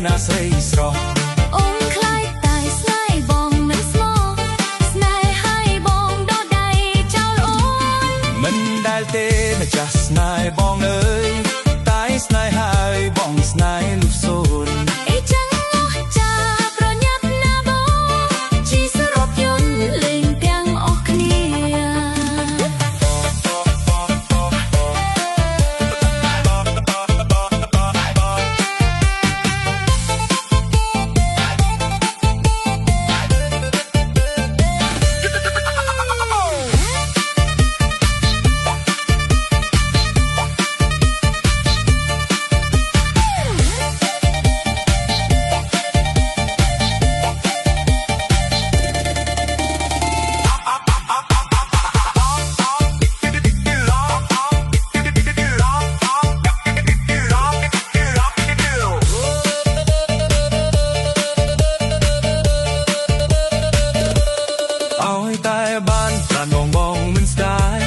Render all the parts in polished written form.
ណាស្រីស្រស់អូនខ្លាយតែស្នេហ៍បងមិនស្មោះស្នេហ៍ឲ្យបងដោះដៃចោលអូនមិនដែលទេម្ចាស់ស្នេហ៍បងអើយតែស្នេហ៍ហើយបងស្នេហ៍លុះសូនអីចឹងអស់ចាប្រញាប់ណាបងជីសរថយន្តលេងទាំងអស់គ្នាតែបានប្រានបងមិនស្ដាយ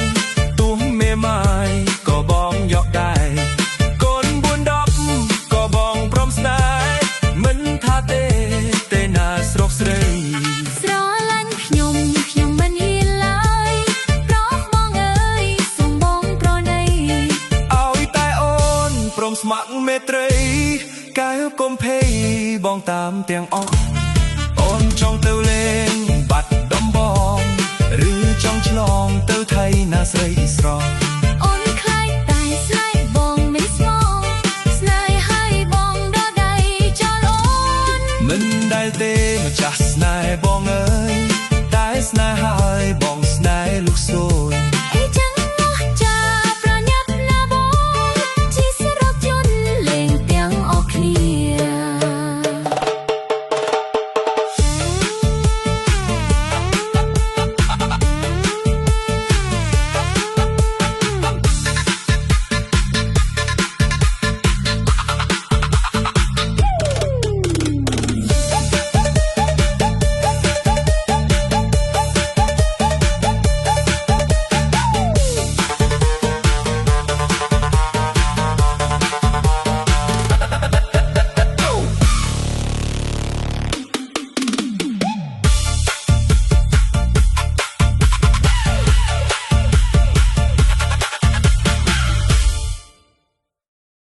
ទោះមេម៉ាយក៏បងយកដែរកូន4-10ក៏បងព្រមស្នេហ៍មិនថាទេណាស្រុកស្រីស្រឡាញ់ខ្ញុំមិនហ៊ានឡើយប្រោះបងអើយសូមបងប្រណីឲ្យតែអូនព្រមស្ម័គ្រមេត្រីកែវកុំភ័យបងតាមទាំងអស់អូនចង់ទៅលេងបាត់ដំបងឬចង់ឆ្លងទៅថៃណាស្រីស្រស់